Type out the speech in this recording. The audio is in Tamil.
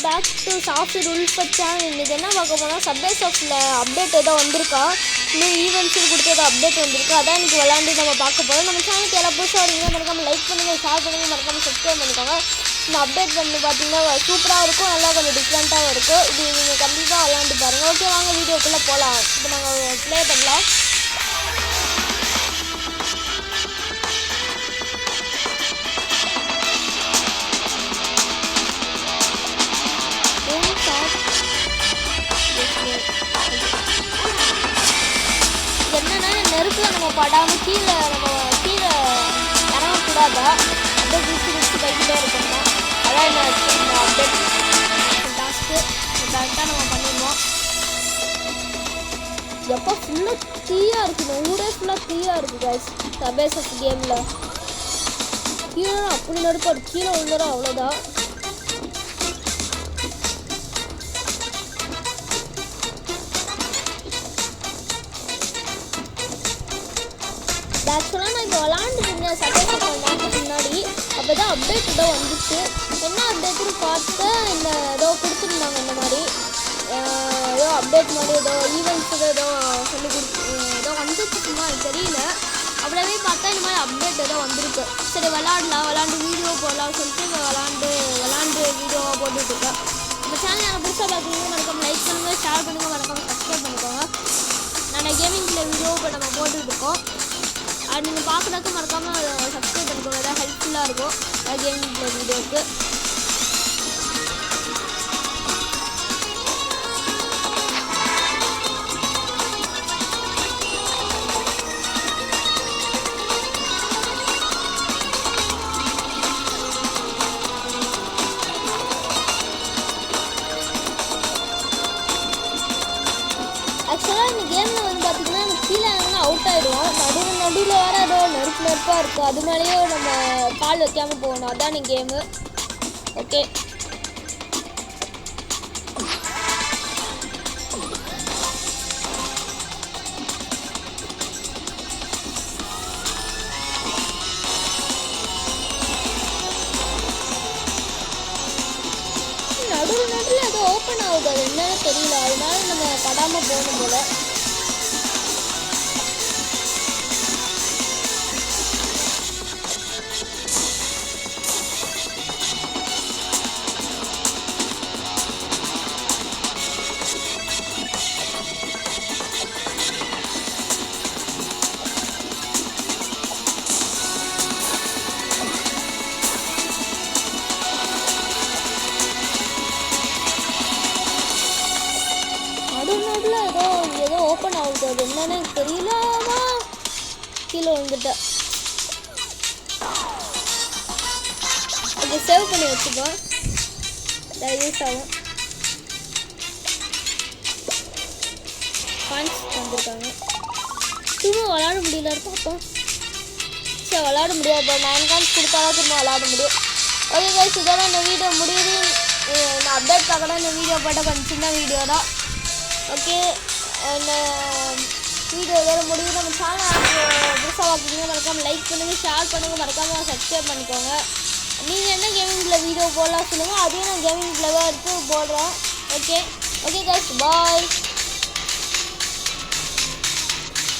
Back to software Ulfath channel. இன்றைக்கி என்ன பார்க்க போனால் சப்வே சர்ஃபில் அப்டேட் ஏதோ வந்திருக்கா, இன்னும் ஈவெண்ட்ஸுன்னு கொடுத்து ஏதோ அப்டேட் வந்திருக்கு. அதான் எனக்கு விளாண்டு நம்ம பார்க்க போகிறோம். நம்ம சேனலுக்கு எல்லாம் புதுசாக வரீங்க மறக்காமல் லைக் பண்ணுங்கள், ஷேர் பண்ணுங்கள், மறக்காமல் சப்ஸ்கிரைப் பண்ணிக்கோங்க. இந்த அப்டேட் பண்ணி பார்த்தீங்கன்னா சூப்பராக இருக்கும், நல்லா கொஞ்சம் டிஃப்ரெண்ட்டாகவும் இருக்கும். இது நீங்கள் கண்டிப்பாக விளாண்டு பாருங்கள். ஓகே வாங்க வீடியோக்குள்ளே போகலாம். இப்போ நாங்கள் ப்ளே பண்ணலாம். என்னன்னா நெருப்பில் நம்ம படாமல் கீழே இறங்கக்கூடாதா, அப்படியே குடிச்சு போய்கிட்டே இருக்கணும். அதான் இந்த அப்டேட் டாஸ்க்கு கரெக்டாக நம்ம பண்ணிடுவோம். எப்போ ஃபுல்லாக தீயாக இருக்குது, ஊரே ஃபுல்லாக தீயாக இருக்குது கைஸ். சப்வே சர்ஃப் கேமில் கீழே அப்படி நெருப்பாரு, கீழே விழுந்துடும் அவ்வளோதான். ஆக்சுவலாக நான் இப்போ விளாண்டுட்டு இருந்தேன் சப்வே சர்ஃப் மாதத்துக்கு முன்னாடி. அப்போ தான் அப்டேட் ஏதோ வந்துச்சு. என்ன அப்டேட்டுன்னு பார்த்து இந்த ஏதோ கொடுத்துருந்தாங்க, இந்த மாதிரி ஏதோ அப்டேட் மாதிரி ஏதோ ஈவெண்ட்ஸுக்கு ஏதோ சொல்லி ஏதோ வந்துச்சுமா எனக்கு தெரியல. அப்படியே பார்த்தா இந்த மாதிரி அப்டேட் ஏதோ வந்திருக்கு. சரி விளாண்டு வீடியோ போடலாம் சொல்லிட்டு விளாண்டு வீடியோவாக போட்டுட்ருக்கேன். நம்ம சேனல் யாரும் புதுசாக பார்க்குறீங்க மறக்காமல் லைக் பண்ணுங்கள், ஷேர் பண்ணுங்கள், மறக்காமல் சப்ஸ்கிரைப் பண்ணிக்கோங்க. நான் கேமிங்கில் வீடியோ இப்போ நம்ம போட்டுட்ருக்கோம். அது நீங்கள் பார்க்குறதுக்கு மறக்காமல் சப்ஸ்கிரைப் பண்ணிக்கோங்க, ஏதாவது ஹெல்ப்ஃபுல்லாக இருக்கும் கேமிங் வீடியோவுக்கு. ஆக்சுவலாக இந்த கேமில் வந்து பார்த்திங்கன்னா நம்ம கீழே இறங்கினா அவுட் ஆகிடுவோம். நடுவில் வேறு ஏதோ நெருப்பாக இருக்குது, அது மேலேயே நம்ம கால் வைக்காமல் போகணும். அதான் இந்த கேமு. ஓகே நடுவில் ஏதோ ஓப்பன் ஆகுது, அது என்னன்னு தெரியல. அதனால நம்ம படாமல் போகணும் போல. ஏதோ ஓப்பன் ஆகுது, அது என்னன்னு தெரியல. கீழே வந்துட்டேன். ஓகே சேவ் பண்ணி வச்சுப்போம், யூஸ் ஆகும். பாயிண்ட்ஸ் வந்துருக்காங்க. திரும்ப விளாட முடியல பார்ப்போம். சரி விளாட முடியாது, இப்போ 9 காயின்ஸ் கொடுத்தாலும் திரும்ப விளாட முடியும். ஓகே கைஸ் இதோட இந்த வீடியோ முடியுது. நான் அப்டேட் பார்க்கணும், இந்த வீடியோ போட்டால் கொஞ்சம் சின்ன வீடியோ தான். ஓகே இந்த வீடியோ இதோட முடியும். நம்ம சேனல் புதுசாக பார்க்குறீங்க மறக்காமல் லைக் பண்ணுங்கள், ஷேர் பண்ணுங்கள், மறக்காமல் சப்ஸ்கிரைப் பண்ணிக்கோங்க. நீங்கள் என்ன கேமிங்கில் வீடியோ போடலாம் சொல்லுங்கள், அதையும் நான் கேமிங்கில் தான் எடுத்து போடுறேன். Okay guys bye.